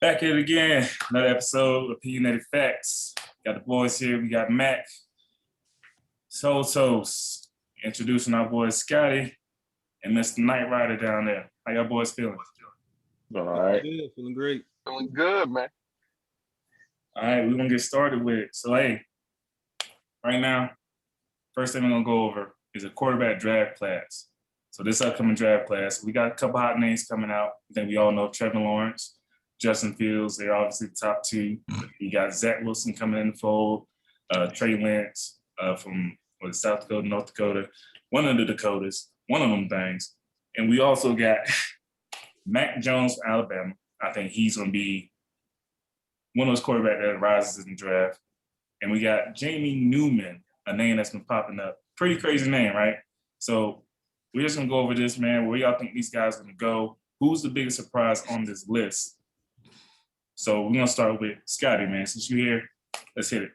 Back at it again. Another episode of Opinionated Faxx. Got the boys here. We got Mac, Soul Toast, introducing our boy Scotty, and Mr. Knight Rider down there. How y'all boys feeling? All right. Yeah, feeling great. Feeling good, man. All right, we're going to get started with it. So, hey, right now, first thing we're going to go over is a quarterback draft class. So this upcoming draft class, we got a couple hot names coming out. I think we all know Trevor Lawrence, Justin Fields. They're obviously the top two. You got Zach Wilson coming in the fold, Trey Lance from South Dakota, North Dakota, one of the Dakotas, one of them things. And we also got Mac Jones from Alabama. I think he's going to be one of those quarterbacks that rises in the draft. And we got Jamie Newman, a name that's been popping up. Pretty crazy name, right? So we're just going to go over this, man. Where y'all think these guys are going to go? Who's the biggest surprise on this list? So we're going to start with Scotty, man. Since you're here, let's hit it.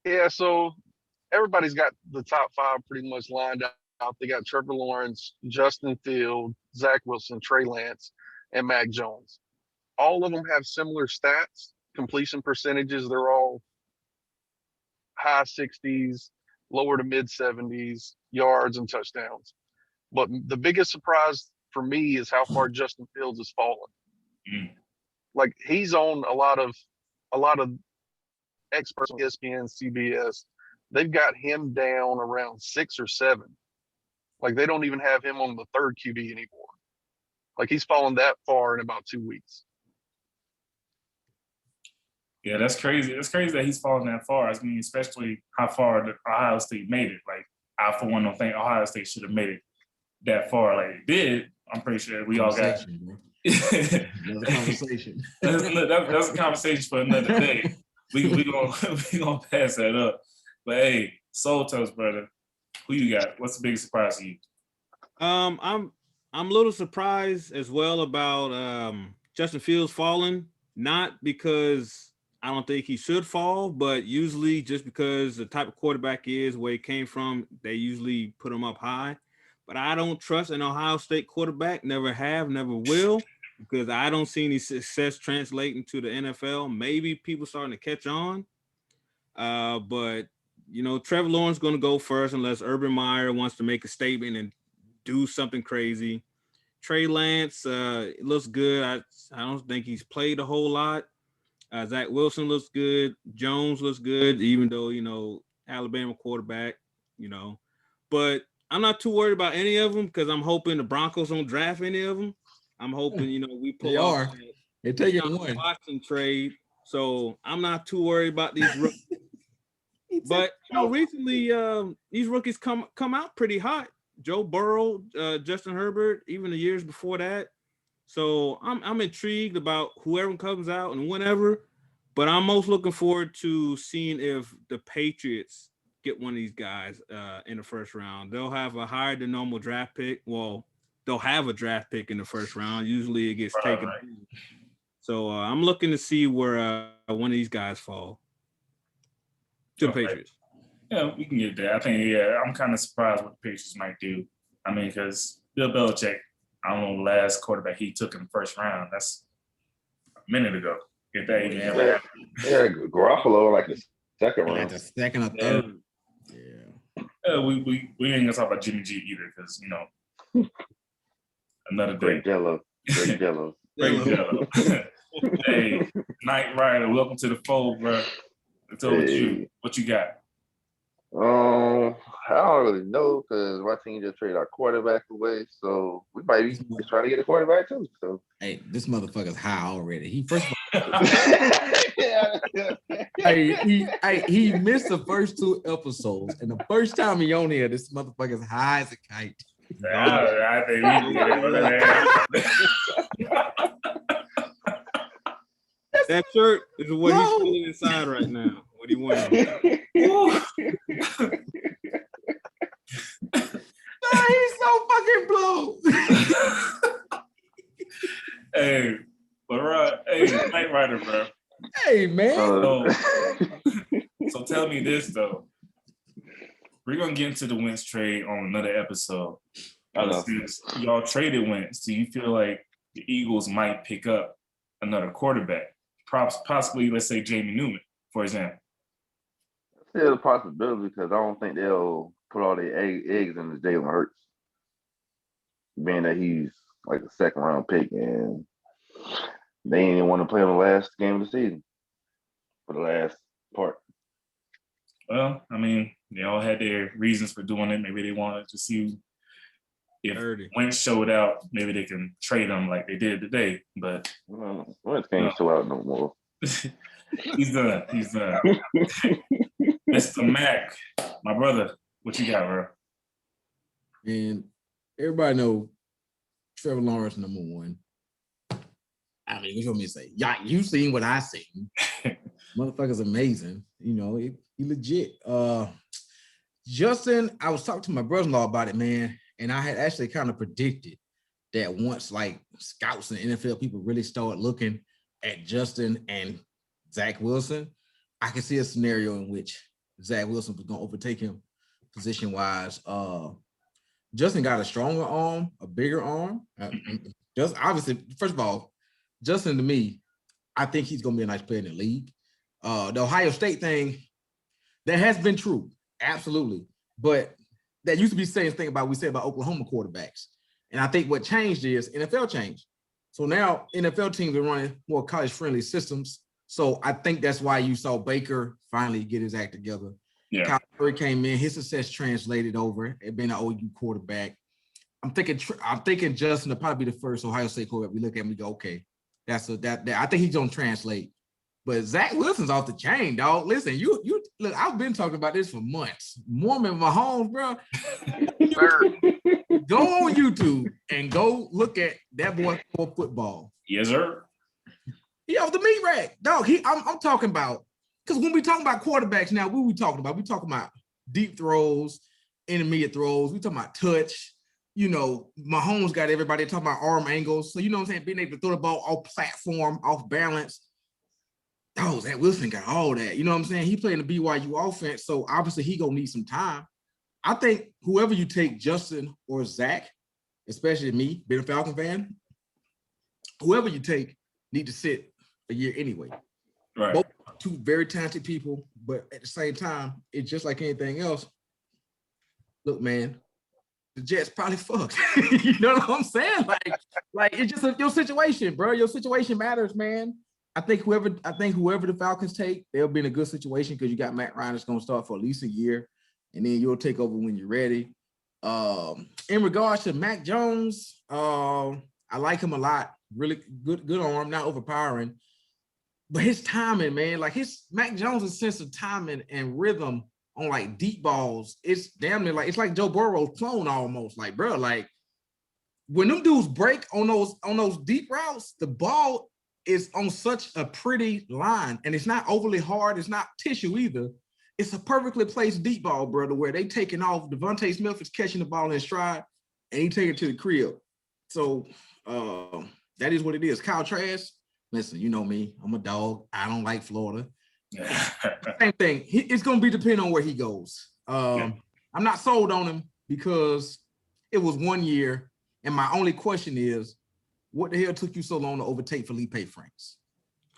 Yeah, so everybody's got the top five pretty much lined out. They got Trevor Lawrence, Justin Fields, Zach Wilson, Trey Lance, and Mac Jones. All of them have similar stats, completion percentages. They're all high 60s, lower to mid 70s, yards and touchdowns. But the biggest surprise for me is how far Justin Fields has fallen. Like he's on a lot of experts on ESPN, CBS. They've got him down around 6 or 7. Like they don't even have him on the third QB anymore. Like he's fallen that far in about 2 weeks. Yeah, that's crazy. It's crazy that he's fallen that far. I mean, especially how far Ohio State made it. Like, I, for one, don't think Ohio State should have made it that far. Like, it did. I'm pretty sure we all got Another conversation. That's a conversation for another day. We gonna pass that up. But hey, Soul Toast, brother, who you got? What's the biggest surprise to you? I'm a little surprised as well about Justin Fields falling. Not because I don't think he should fall, but usually just because the type of quarterback he is, where he came from, they usually put him up high. But I don't trust an Ohio State quarterback, never have, never will, because I don't see any success translating to the NFL. Maybe people starting to catch on. But, you know, Trevor Lawrence is going to go first unless Urban Meyer wants to make a statement and do something crazy. Trey Lance looks good. I don't think he's played a whole lot. Zach Wilson looks good. Jones looks good, even though, you know, Alabama quarterback, you know. But I'm not too worried about any of them because I'm hoping the Broncos don't draft any of them. I'm hoping, you know, we pull off They're taking one Watson trade. So I'm not too worried about these rookies. But, you know, recently these rookies come out pretty hot. Joe Burrow, Justin Herbert, even the years before that. So I'm intrigued about whoever comes out and whenever, but I'm most looking forward to seeing if the Patriots get one of these guys in the first round. They'll have a higher than normal draft pick. Well, they'll have a draft pick in the first round. Usually it gets taken. Right. So I'm looking to see where one of these guys fall to the Patriots. Yeah, we can get there. I think, I'm kind of surprised what the Patriots might do. I mean, because Bill Belichick, I don't know, the last quarterback he took in the first round. That's a minute ago. Get that even Yeah, Garoppolo like the second round. Like the second or third. Yeah. We ain't gonna talk about Jimmy G either, because you know, another day. Great Jello. Hey, Knight Rider, welcome to the fold, bro. Let's over with you. What you got? I don't really know because my team just traded our quarterback away, so we might be trying to get a quarterback too. So hey, this motherfucker's high already. He first of all, he missed the first 2 episodes, and the first time he on here, this motherfucker's high as a kite. I think we did it. That shirt is what he's feeling inside right now. What he wearing? He's so fucking blown. Hey, but hey, Knight Rider, bro. Hey, man. So tell me this though. We're gonna get into the Wentz trade on another episode. Since y'all traded Wentz, do you feel like the Eagles might pick up another quarterback, possibly, let's say, Jamie Newman, for example. Still a possibility because I don't think they'll put all their eggs in the Jalen Hurts, being that he's like a second round pick and they ain't even want to play on the last game of the season for the last part. Well, I mean, they all had their reasons for doing it. Maybe they wanted to see if Wentz showed out, maybe they can trade him like they did today. But Wentz can't show out no more. He's done. Mr. Mac, my brother, what you got, bro? And everybody know Trevor Lawrence #1. I mean, what you want me to say? Yeah, you seen what I seen. Motherfucker's amazing. You know, he legit. Justin, I was talking to my brother-in-law about it, man, and I had actually kind of predicted that once like scouts and NFL people really start looking at Justin and Zach Wilson, I can see a scenario in which Zach Wilson was going to overtake him position-wise. Justin got a stronger arm, a bigger arm. Just obviously, first of all, Justin to me, I think he's going to be a nice player in the league. The Ohio State thing, that has been true, absolutely. But that used to be the same thing we said about Oklahoma quarterbacks. And I think what changed is NFL changed. So now NFL teams are running more college-friendly systems. So I think that's why you saw Baker finally get his act together. Yeah. Kyle Murray came in, his success translated over. It being an OU quarterback. I'm thinking Justin will probably be the first Ohio State quarterback we look at and we go, okay, I think he's gonna translate. But Zach Wilson's off the chain, dog. Listen, you look, I've been talking about this for months. Mormon Mahomes, bro. Go on YouTube and go look at that boy for football. Yes, sir. He off the meat rack, dog. I'm talking about, because when we talk about quarterbacks now, what we talking about? We talking about deep throws, intermediate throws. We talking about touch. You know, Mahomes got everybody talking about arm angles. So you know what I'm saying? Being able to throw the ball off platform, off balance. Oh, Zach Wilson got all that. You know what I'm saying? He playing the BYU offense, so obviously he gonna need some time. I think whoever you take, Justin or Zach, especially me, being a Falcon fan, whoever you take need to sit a year anyway. Right. Both two very talented people, but at the same time, it's just like anything else. Look, man, the Jets probably fucked. You know what I'm saying? Like it's just your situation, bro. Your situation matters, man. I think whoever the Falcons take, they'll be in a good situation because you got Matt Ryan that's going to start for at least a year, and then you'll take over when you're ready. In regards to Mac Jones, I like him a lot. Really good arm, not overpowering, but his timing, man, like Mac Jones' sense of timing and rhythm on like deep balls, it's damn near like it's like Joe Burrow's clone almost. Like, bro, like when them dudes break on those deep routes, the ball is on such a pretty line, and it's not overly hard. It's not tissue either. It's a perfectly placed deep ball, brother, where they taking off. Devontae Smith is catching the ball in stride, and he take it to the crib. So that is what it is. Kyle Trask, listen, you know me. I'm a dog. I don't like Florida. Same thing. It's going to be depending on where he goes. I'm not sold on him because it was 1 year, and my only question is, what the hell took you so long to overtake Felipe Franks?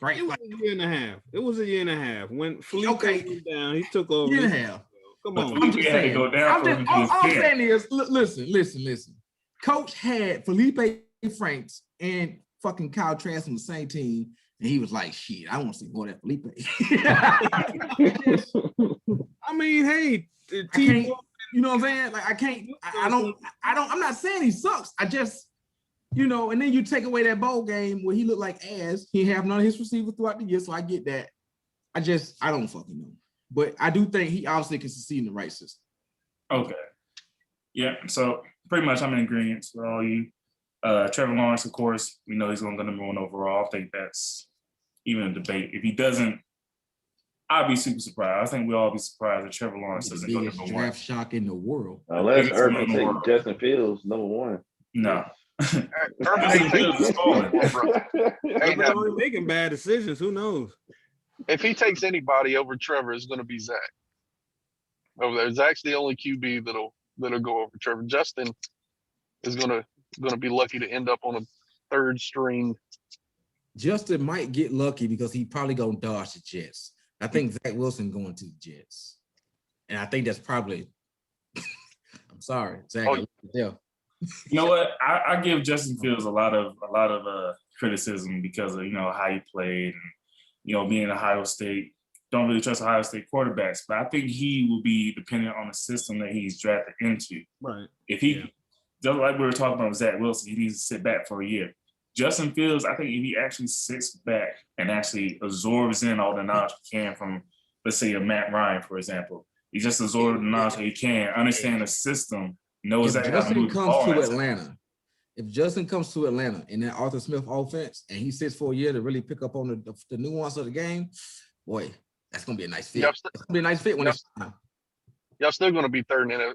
Right? It was a year and a half. It was a year and a half. When Felipe went down, he took over. Year and a half. Come on. I'm just saying. All I'm saying is, listen. Coach had Felipe Franks and fucking Kyle Trask on the same team, and he was like, shit, I want to see more of that Felipe. I mean, hey, you know what I'm saying? Like, I can't, I'm not saying he sucks. I just, you know, and then you take away that bowl game where he looked like ass. He have none of his receivers throughout the year, so I get that. I don't fucking know. But I do think he obviously can succeed in the right system. Okay. Yeah, so pretty much I'm in agreement with all you. Trevor Lawrence, of course, we know he's going to go #1 overall. I think that's even a debate. If he doesn't, I'd be super surprised. I think we'll all be surprised if Trevor Lawrence doesn't go biggest #1. draft shock in the world. Unless Urban take Justin Fields #1. No. Urban ain't taking Everybody making bad decisions. Who knows? If he takes anybody over Trevor, it's going to be Zach. Over there, Zach's the only QB that'll go over Trevor. Justin is going to be lucky to end up on a third string Justin might get lucky because he probably gonna dodge the Jets. I think Zach Wilson going to the Jets, and I think that's probably. I'm sorry, Zach. Oh, Yeah. You know what? I give Justin Fields a lot of criticism because of how he played and being Ohio State. Don't really trust Ohio State quarterbacks, but I think he will be dependent on the system that he's drafted into. Right. If he, just like we were talking about with Zach Wilson, he needs to sit back for a year. Justin Fields, I think if he actually sits back and actually absorbs in all the knowledge he can from, let's say, a Matt Ryan, for example, he just absorbs the knowledge that he can, understand the system, knows If exactly how to Justin move the comes ball. to Atlanta, if Justin comes to Atlanta in that Arthur Smith offense and he sits for a year to really pick up on the nuance of the game, boy, that's gonna be a nice fit. Yep. It's gonna be a nice fit when it's time. y'all still going to be third in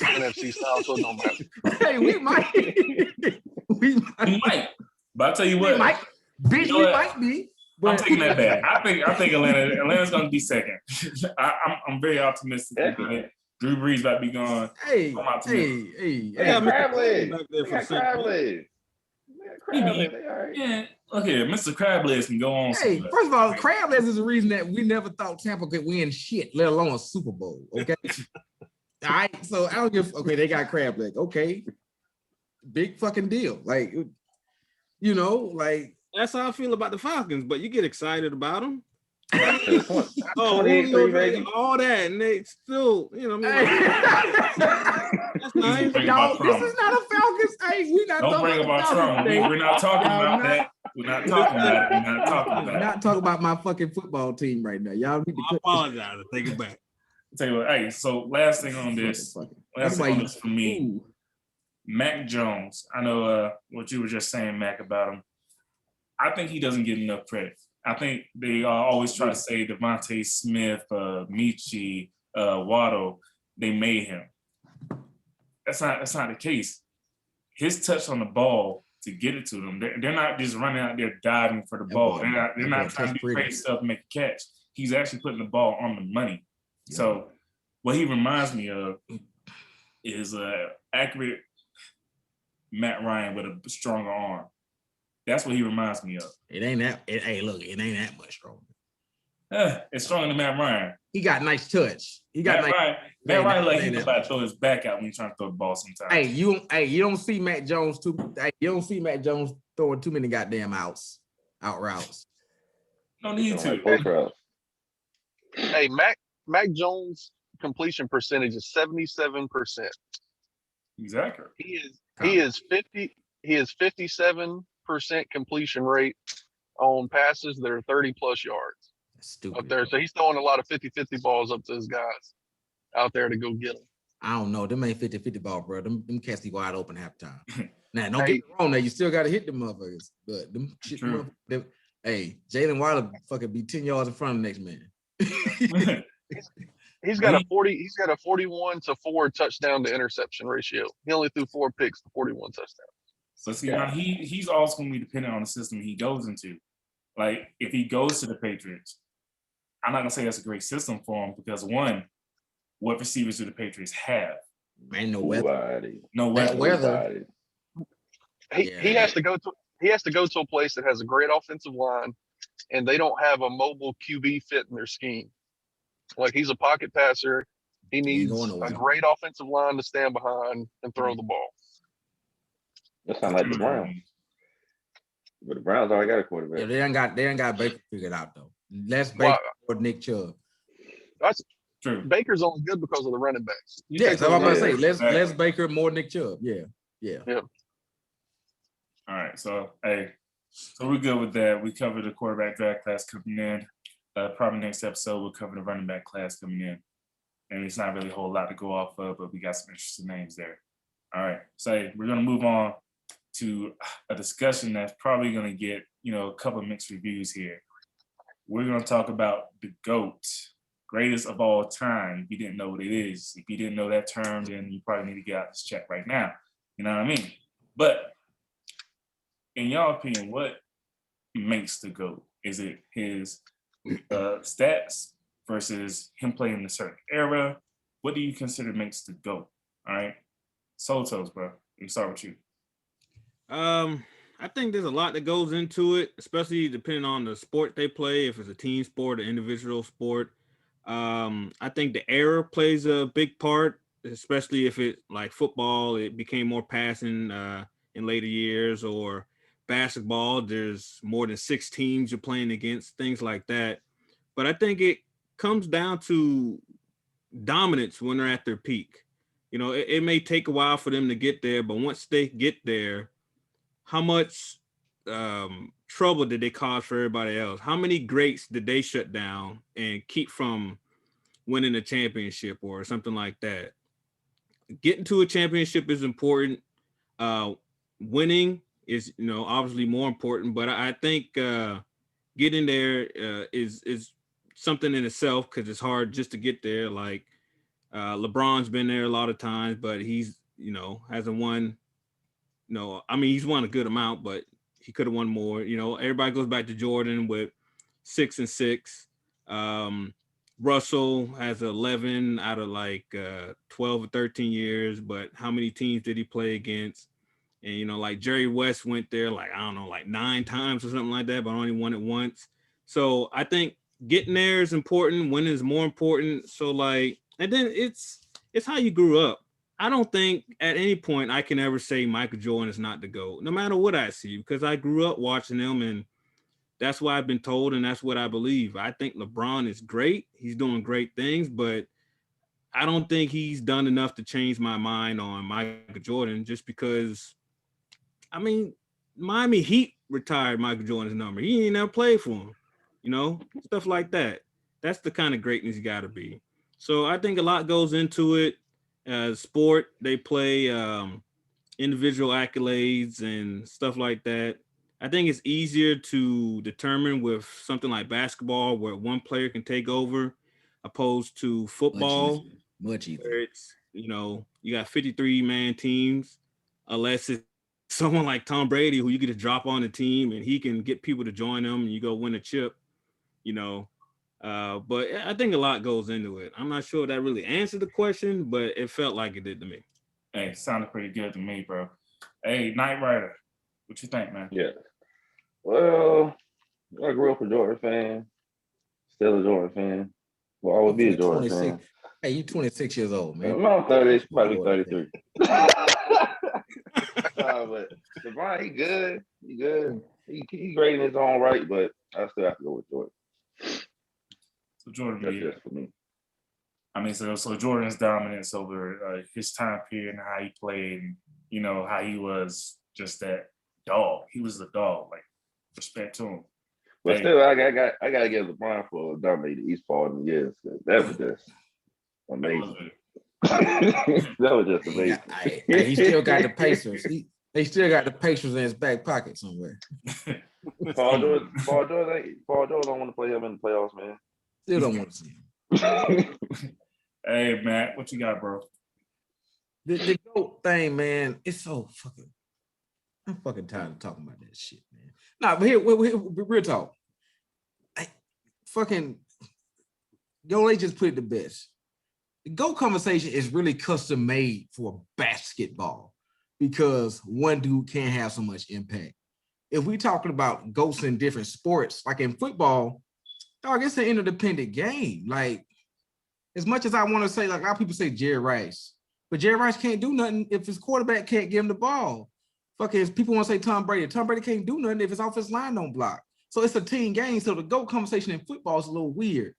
NFC South, so it don't matter. Hey, we might. we He might. might, but I tell you We what, might. Bitch, You know we what? might be. I'm But taking that back. I think Atlanta's going to be second. I'm very optimistic. That Drew Brees about to be gone. hey, I'm optimistic. hey, They got hey. Mr. Crab Cole leg. back there They for got second. crab leg. They got crab leg. They all right. Yeah, look here, Mr. Crablegs can go on. Hey, somewhere. first of all, crab legs is the reason that we never thought Tampa could win shit, let alone a Super Bowl. Okay. All right. So I don't give. Okay, they got crab leg. Okay. Big fucking deal. Like, like. That's how I feel about the Falcons, but you get excited about them. Oh, Oh, 28-3, Julio, baby. all that, and they still, that's nice. Bring Y'all, about this trauma. is not a Falcons. Hey, we not Don't talking bring about about the trauma. Falcons today. We're not talking Y'all about not- that. We're not talking about it. We're not talking about it. Not talking about my fucking football team right now. Y'all need to I cut apologize. I take it back. Tell you what, hey, so last thing on this, last thing on this for me, Ooh. Mac Jones. I know what you were just saying, Mac, about him. I think he doesn't get enough credit. I think they always try to say Devontae Smith, Michi, Waddle, they made him. That's not the case. His touch on the ball to get it to them, they're not just running out there diving for the ball. They're not trying to do crazy stuff to make a catch. He's actually putting the ball on the money. Yeah. So what he reminds me of is accurate Matt Ryan with a stronger arm. That's what he reminds me of. It ain't that. Hey, look, it ain't that much stronger. It's stronger than Matt Ryan. He got nice touch. He got Matt nice. Ryan like ain't he's that about to much. throw his back out when he's trying to throw the ball sometimes. Hey, you don't see Mac Jones you don't see Mac Jones throwing too many goddamn out routes. No need to. Post routes. Hey, Mac Jones completion percentage is 77%. Exactly. He is 57% completion rate on passes that are 30 plus yards That's stupid. up there. So he's throwing a lot of 50-50 balls up to his guys out there to go get them. I don't know. Them ain't 50-50 ball, bro. Them cats be wide open half time. Now, don't Hey. get me wrong. Now you still got to hit them motherfuckers, but them shit. True. Hey, Jalen Wilder fucking be 10 yards in front of the next man. He's got a 41-4 touchdown to interception ratio. He only threw 4 picks for 41 touchdowns. So see, now he's also going to be dependent on the system he goes into. Like if he goes to the Patriots, I'm not going to say that's a great system for him because one, what receivers do the Patriots have? Man, no weather. Nobody. No That weapons. weather. He has to go to a place that has a great offensive line, and they don't have a mobile QB fit in their scheme. Like he's a pocket passer. He needs going nowhere. a great offensive line to stand behind and throw the ball. That sounds like the Browns. But the Browns already got a quarterback. Yeah, they ain't got Baker figured out though. Less Baker or Nick Chubb. That's True. Baker's only good because of the running backs. You Yeah, take that's what I'm about to those say. guys- Less Baker, more Nick Chubb. Yeah. All right. So we're good with that. We covered the quarterback draft class coming in. Probably next episode we'll cover the running back class coming in. And it's not really a whole lot to go off of, but we got some interesting names there. All right. So we're gonna move on to a discussion that's probably gonna get, a couple of mixed reviews here. We're gonna talk about the GOAT, greatest of all time. If you didn't know what it is, if you didn't know that term, then you probably need to get out this check right now. You know what I mean? But in your opinion, what makes the GOAT? Is it his stats versus him playing in a certain era? What do you consider makes the GOAT? All right. Soul Toast, bro. Let me start with you. I think there's a lot that goes into it, especially depending on the sport they play, if it's a team sport or individual sport. I think the era plays a big part, especially if it like football, it became more passing in later years, or basketball, there's more than 6 teams you're playing against, things like that. But I think it comes down to dominance when they're at their peak. You know, it may take a while for them to get there, but once they get there, how much trouble did they cause for everybody else? How many greats did they shut down and keep from winning a championship or something like that? Getting to a championship is important. Winning is, obviously more important, but I think getting there is something in itself, because it's hard just to get there. Like LeBron's been there a lot of times, but he's, hasn't won. I mean, he's won a good amount, but he could have won more. Everybody goes back to Jordan with 6 and 6. Russell has 11 out of like 12 or 13 years, but how many teams did he play against? And, like Jerry West went there, like, I don't know, like 9 times or something like that, but only won it once. So I think getting there is important. Winning is more important. So like, and then it's how you grew up. I don't think at any point I can ever say Michael Jordan is not the GOAT, no matter what I see, because I grew up watching him, and that's what I've been told, and that's what I believe. I think LeBron is great. He's doing great things, but I don't think he's done enough to change my mind on Michael Jordan, just because, I mean, Miami Heat retired Michael Jordan's number. He ain't never played for him, stuff like that. That's the kind of greatness you got to be. So I think a lot goes into it. Sport, they play individual accolades and stuff like that. I think it's easier to determine with something like basketball, where one player can take over, opposed to football, much easier. where it's, you got 53-man teams, unless it's someone like Tom Brady, who you get to drop on the team and he can get people to join him and you go win a chip, But I think a lot goes into it. I'm not sure that really answered the question, but it felt like it did to me. Hey, sounded pretty good to me, bro. Hey, Knight Rider, what you think, man? Yeah. Well, I grew up a Jordan fan. Still a Jordan fan. Well, I would be a Jordan fan. Hey, you 26 years old, man. I'm 30, probably 33. But LeBron, he good. He good. He great in his own right, but I still have to go with Jordan. So Jordan, That's just for me. I mean, so Jordan's dominance over his time period and how he played, and, how he was just that dog. He was the dog. Like, respect to him. But still, I gotta give LeBron for dominating East Fall in the years. That was just amazing. That was just amazing. He still got the Pacers. They still got the Pacers in his back pocket somewhere. Paul George don't want to play him in the playoffs, man. Still don't want to see him. Hey, Matt, what you got, bro? The GOAT thing, man, it's so fucking. I'm fucking tired of talking about that shit, man. Nah, but here, real talk. They just put it the best. The GOAT conversation is really custom made for basketball, because one dude can't have so much impact. If we talking about GOATs in different sports, like in football, dog, it's an interdependent game. Like, as much as I want to say, like, a lot of people say Jerry Rice, but Jerry Rice can't do nothing if his quarterback can't give him the ball. Fucking people want to say Tom Brady. Tom Brady can't do nothing if his offensive line don't block. So it's a team game. So the GOAT conversation in football is a little weird.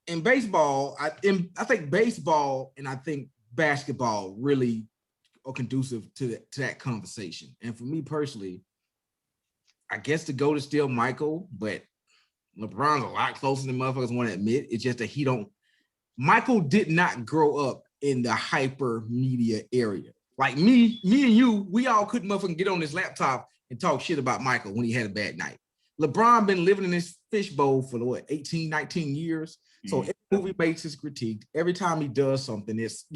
In baseball, I think baseball and I think basketball really are conducive to that conversation. And for me personally, I guess the GOAT is still Michael, but LeBron's a lot closer than motherfuckers want to admit. It's just that Michael did not grow up in the hyper media area. Like me and you, we all couldn't motherfucking get on this laptop and talk shit about Michael when he had a bad night. LeBron been living in this fishbowl for 18, 19 years. So every movie makes is critiqued. Every time he does something, it's,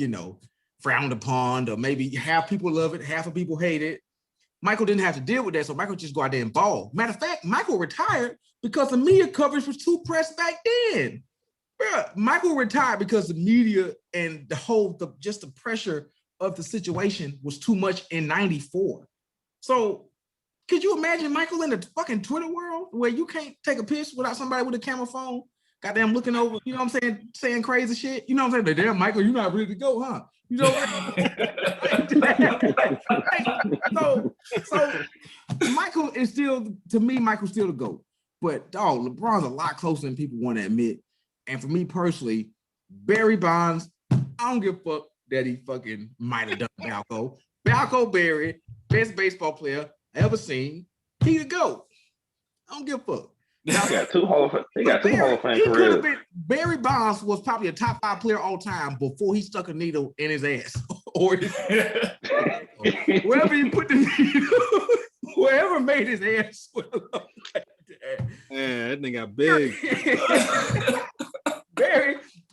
frowned upon, or maybe half people love it, half of people hate it. Michael didn't have to deal with that, so Michael just go out there and ball. Matter of fact, Michael retired because the media coverage was too pressed back then. Bruh, Michael retired because the media and the pressure of the situation was too much in 94. So could you imagine Michael in the fucking Twitter world where you can't take a piss without somebody with a camera phone, goddamn looking over, you know what I'm saying crazy shit? You know what I'm saying? Damn, Michael, you're not ready to go, huh? You know what so Michael is still, to me, Michael's still the GOAT. But dog, LeBron's a lot closer than people want to admit. And for me personally, Barry Bonds, I don't give a fuck that he fucking might have done Balco. Balco Barry, best baseball player I ever seen. He the GOAT. I don't give a fuck. He got two Hall of Fame careers. Barry Bonds was probably a top 5 player all time before he stuck a needle in his ass. Or wherever he put the needle, whoever made his ass swell up like that. Man, that thing got big.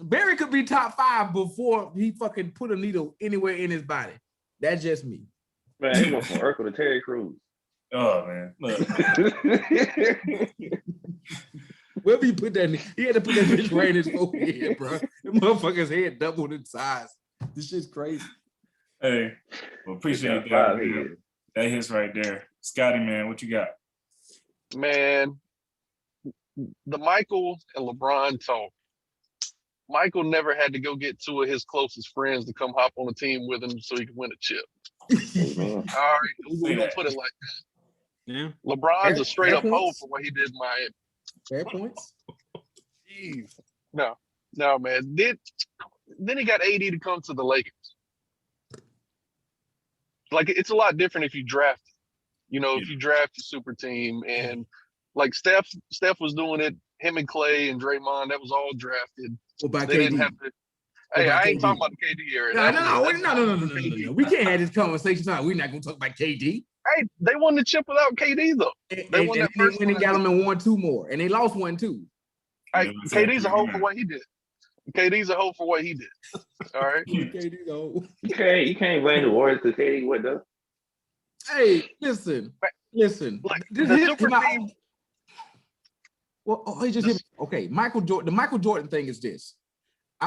Barry could be top 5 before he fucking put a needle anywhere in his body. That's just me. Man, he went from Urkel to Terry Crews. Oh man, look. Wherever you put that, he had to put that bitch right in his forehead, bro. The motherfucker's head doubled in size. This shit's crazy. Hey, well, appreciate that. Man. That hits right there. Scotty, man, what you got? Man, the Michael and LeBron talk. Michael never had to go get 2 of his closest friends to come hop on the team with him so he could win a chip. All right, we're gonna put it like that. Yeah. LeBron's a straight up hoe for what he did in Miami. Fair points. Jeez. No, man. Then he got AD to come to the Lakers. Like, it's a lot different if you draft, if you draft a super team, and like Steph was doing it, him and Clay and Draymond, that was all drafted. What about they KD? didn't have to. Hey, I ain't talking about the KD era. No. We can't have this conversation now. We're not gonna talk about KD. Hey, they won the chip without KD though. They won that first one. They got them and won 2 more, and they lost 1 too. Hey, KD's a hoe for what he did. KD's a hoe for what he did. All right. KD though. You can't blame the Warriors because KD what though. Hey, listen. Like, this the is super team. Well, he just hit me. Okay, Michael Jordan. The Michael Jordan thing is this.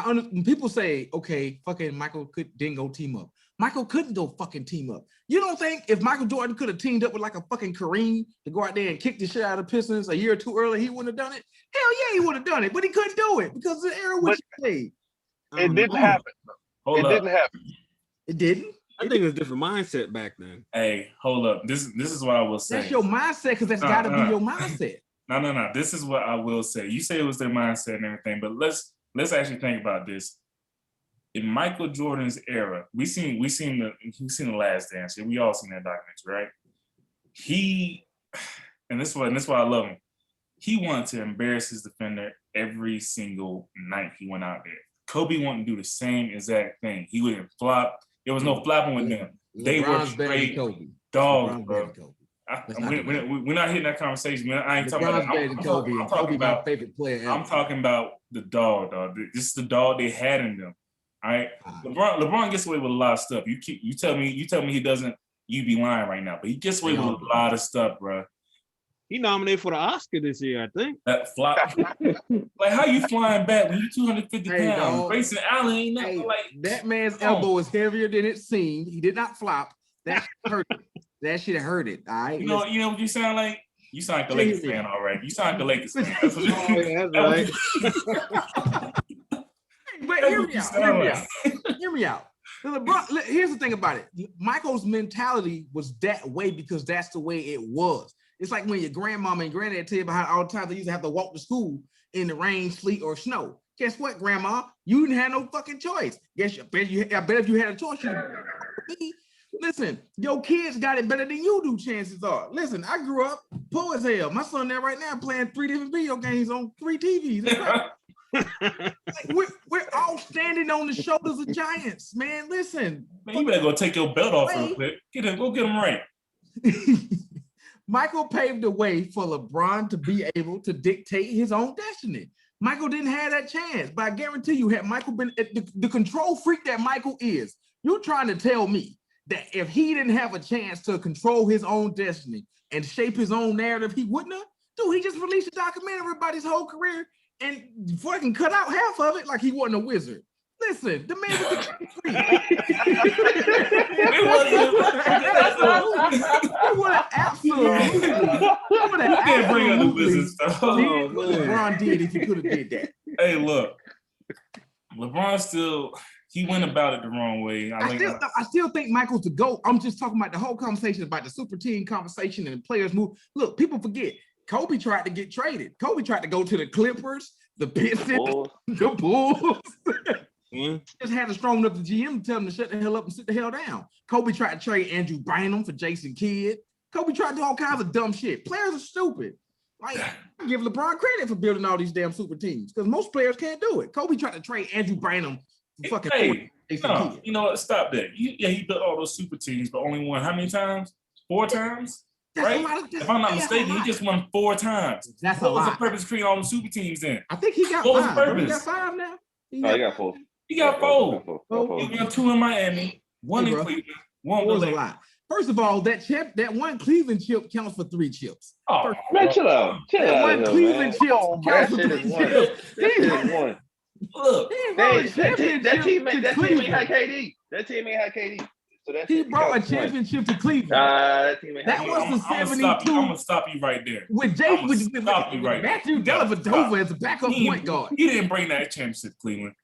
When people say, okay, fucking Michael didn't go team up. Michael couldn't go fucking team up. You don't think if Michael Jordan could have teamed up with like a fucking Kareem to go out there and kick the shit out of Pistons a year or 2 early, he wouldn't have done it? Hell yeah, he would have done it, but he couldn't do it because of the era which he played. It didn't happen. Didn't happen. It didn't? I think it was a different mindset back then. Hey, hold up. This is what I will say. That's your mindset, because that's got to be your mindset. No. This is what I will say. You say it was their mindset and everything, but let's actually think about this. In Michael Jordan's era, we seen the Last Dance. We all seen that documentary, right? And this is why I love him. He wanted to embarrass his defender every single night he went out there. Kobe wanted to do the same exact thing. He wouldn't flop. There was no flopping with them. They were straight dogs, bro. We're not hitting that conversation, man. I ain't talking about Kobe. Kobe, my favorite player ever. I'm talking about the dog. This is the dog they had in them. All right. LeBron gets away with a lot of stuff. You tell me he doesn't, you be lying right now. But he gets away with a lot of stuff, bro. He nominated for the Oscar this year, I think. That flop. Like, how you flying back when you 250 pounds? Grayson Allen ain't nothing like that. Man's elbow is heavier than it seemed. He did not flop. That hurt. That shit hurt it. All right. You know what you sound like? You sound like the Lakers fan already. You sound like the Lakers fan. That's what But hear me out. LeBron, here's the thing about it. Michael's mentality was that way because that's the way it was. It's like when your grandmama and granddad tell you about how all the time they used to have to walk to school in the rain, sleet, or snow. Guess what, grandma? You didn't have no fucking choice. I bet if you had a choice, listen, your kids got it better than you do, chances are. Listen, I grew up poor as hell. My son there right now playing 3 different video games on 3 TVs. Like, we're all standing on the shoulders of giants, man. Listen. Man, you better go take your belt off real quick. Go get him right. Michael paved the way for LeBron to be able to dictate his own destiny. Michael didn't have that chance, but I guarantee you, had Michael been the control freak that Michael is, you're trying to tell me that if he didn't have a chance to control his own destiny and shape his own narrative, he wouldn't have? Dude, he just released a documentary about his whole career and fucking cut out half of it like he wasn't a wizard. Listen, the man was the He would have absolutely. You can't bring up the business stuff. Did what LeBron did if he could have did that. Hey, look, LeBron still he went about it the wrong way. I still think Michael's the GOAT. I'm just talking about the whole conversation about the super team conversation and the players move. Look, people forget Kobe tried to get traded. Kobe tried to go to the Clippers, the Pistons, the Bulls. Just had a strong enough GM to tell him to shut the hell up and sit the hell down. Kobe tried to trade Andrew Bynum for Jason Kidd. Kobe tried to do all kinds of dumb shit. Players are stupid. Like, I give LeBron credit for building all these damn super teams because most players can't do it. Kobe tried to trade Andrew Bynum for fucking Jason Kidd. You know what? Stop that. He built all those super teams, but only won how many times? 4 times? Right? If I'm not mistaken, he just won 4 times. That's what was the purpose of creating all the super teams then? I think he got what 5. Was the purpose? He got 5 now. He got 4. He got 4. He won 2 in Miami, 1 in Cleveland, 1 was a lot. First of all, that one Cleveland chip counts for 3 chips. Oh, man, chill out. That one Cleveland chip counts for 3 chips. That shit is 1. Look, that team ain't had KD. That team ain't had KD. So he brought a championship to Cleveland. That was the 72. I'm gonna stop you right there. With Matthew Dellavedova as a backup point guard. He didn't bring that championship to Cleveland.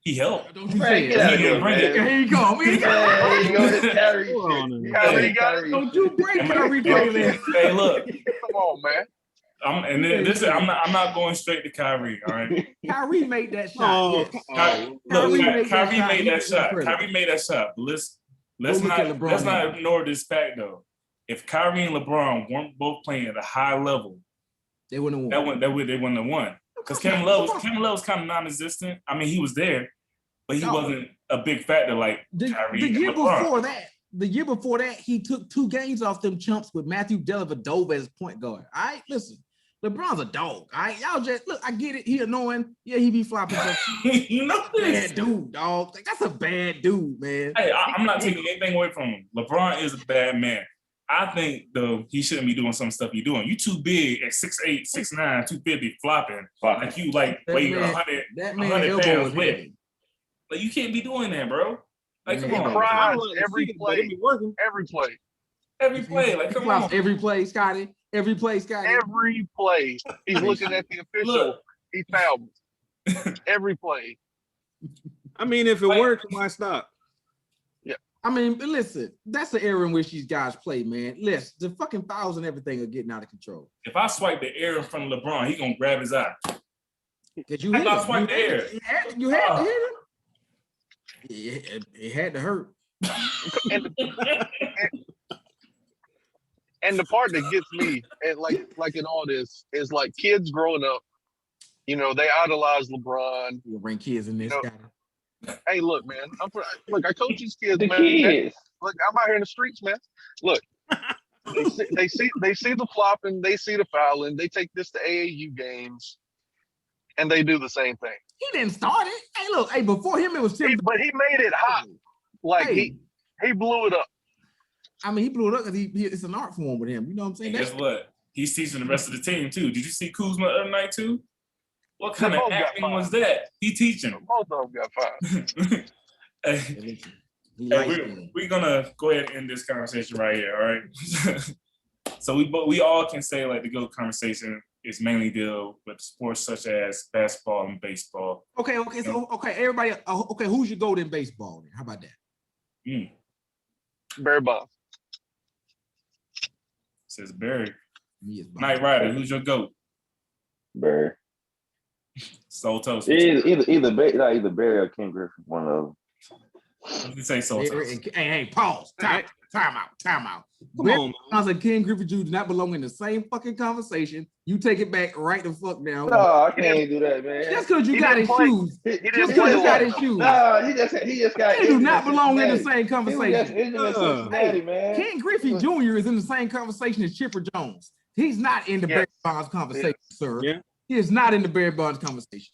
He helped. Don't you say it. Here you go. Here you go. Kyrie. Don't you break Kyrie playlist. Hey, look. Come on, man. I'm not going straight to Kyrie. All right. Kyrie made that shot. Kyrie made that shot. Kyrie made that shot. Let's not ignore this fact though. If Kyrie and LeBron weren't both playing at a high level, they wouldn't have won. They wouldn't have won. Because Kevin Love was kind of non-existent. I mean, he was there, but he wasn't a big factor like Kyrie and LeBron. The year before that, he took 2 games off them chumps with Matthew Dellavedova as point guard. All right, listen, LeBron's a dog. All right, y'all just look. I get it. He annoying. Yeah, he be flopping. You know this. Bad dude, dog. That's a bad dude, man. Hey, I'm not taking anything away from him. LeBron is a bad man. I think though he shouldn't be doing some stuff he's doing. You too big at 6'8", 6'9", 250, flopping like you weighing 100 pounds weight. Like you can't be doing that, bro. Like come on. Cries every play. Every play. Like come on. Every play, Scotty. Every play. He's looking at the official. He fouled me. Every play. I mean, if it works, why stop? I mean, but listen, that's the era in which these guys play, man. Listen, the fucking fouls and everything are getting out of control. If I swipe the air in front of LeBron, he gonna grab his eye. Because you hit him. Swipe the air. You had to hit him. Yeah, it had to hurt. And the part that gets me, and like in all this, is like kids growing up. You know, they idolize LeBron. You'll bring kids in this guy. Hey, look, man. I coach these kids, man. Kids. Look, I'm out here in the streets, man. Look, they see the flopping, they see the fouling. They take this to AAU games, and they do the same thing. He didn't start it. Hey, look, before him it was Tim. But he made it hot. Like he blew it up. I mean, he blew it up because it's an art form with him. You know what I'm saying? And guess what? He's teaching the rest of the team too. Did you see Kuzma the other night too? What kind of acting was that? He teaching. Both of them got 5. We're gonna go ahead and end this conversation right here. All right. So we all can say like the GOAT conversation is mainly deal with sports such as basketball and baseball. Okay. So everybody. Okay, who's your GOAT in baseball? How about that? Barry Bonds. Says Barry. Knight Rider. Who's your GOAT? Barry. Soul Toast. Either Barry or Ken Griffey, one of them. You can say Soul Toast. Hey, pause. Time out. Come on, Bonds and Ken Griffey Jr. do not belong in the same fucking conversation. You take it back right the fuck now. No, I can't do that, man. Just because you got his shoes. Just because you got his shoes. No, he just got. They do not belong in the same conversation. Cincinnati, man. Ken Griffey Jr. is in the same conversation as Chipper Jones. He's not in the Barry Bonds conversation, sir. Yeah. He is not in the Barry Bonds conversation.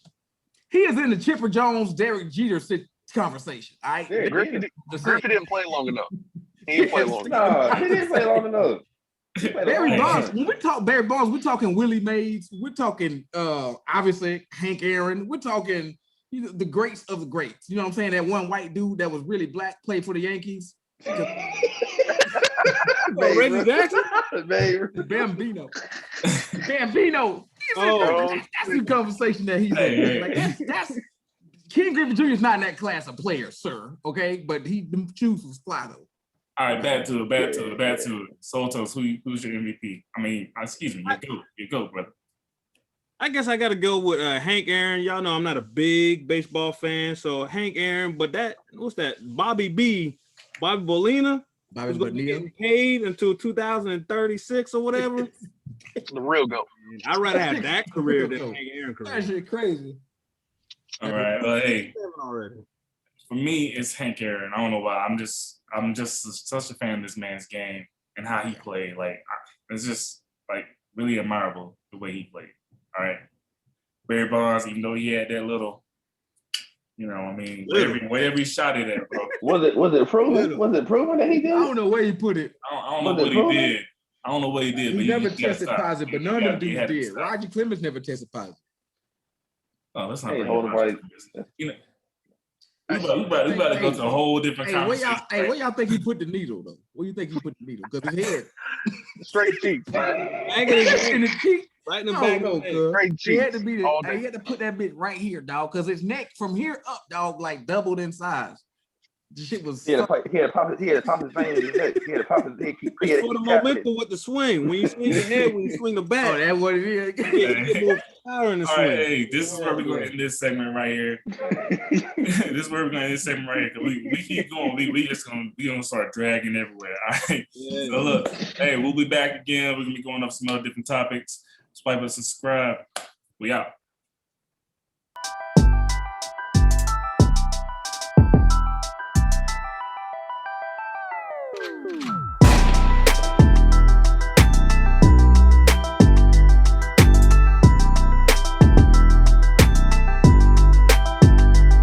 He is in the Chipper Jones, Derek Jeter conversation. All right. Yeah, Griffey didn't play long enough. He didn't play long enough. No, he didn't play long enough. Barry Bonds. When we talk Barry Bonds, we're talking Willie Mays. We're talking obviously Hank Aaron. We're talking the greats of the greats. You know what I'm saying? That one white dude that was really black played for the Yankees. Reggie Jackson? Bambino. Bambino. Oh, That's the conversation that he's in. Like that's Ken Griffey Jr. is not in that class of players, sir. Okay, but the shoes was fly though. All right, back to it. Sotos, who's your MVP? I mean, excuse me, your GOAT, brother. I guess I got to go with Hank Aaron. Y'all know I'm not a big baseball fan, so Hank Aaron. But what's that? Bobby Bolina. Bobby was gonna be Bonilla. getting paid until 2036 or whatever. The real GOAT. I'd rather have that career than Hank Aaron That career. shit crazy. All right, well, hey, Already. for me, it's Hank Aaron. I don't know why. I'm just such a fan of this man's game and how he played. Like, it's just like really admirable the way he played. All right, Barry Bonds, even though he had that little, I mean, whatever he shot it at, bro. Was it proven? Was it proven that he did? I don't know where he put it. I don't know what he did. I don't know what he did. He but never gotta tested stop. positive, but none of them dudes did. Stop. Roger Clemens never tested positive. Oh, let's not Hey, bring hold it on, up. We about to go to a whole different conversation. Where y'all think he put the needle though? Where you think he put the needle? Because his head Straight cheeks, man. in the cheek. Right in the I back. don't know, cuz. Straight He had cheeks. to be all he day. had to put that bit right here, dog, because his neck from here up, dog, like doubled in size. The shit was He had to pop his vein in his neck. He had to pop his head. It's for the momentum with the swing. When you swing the head, when you swing the back. Oh, that's what it is. You get more power in the All swing. right, hey, this is where we're going to end this segment right here. This is where we're going to end this segment right here. 'Cause we keep going. We gonna start dragging everywhere. All right. Yeah. So look, hey, we'll be back again. We're gonna be going up some other different topics. Swipe and subscribe. We out.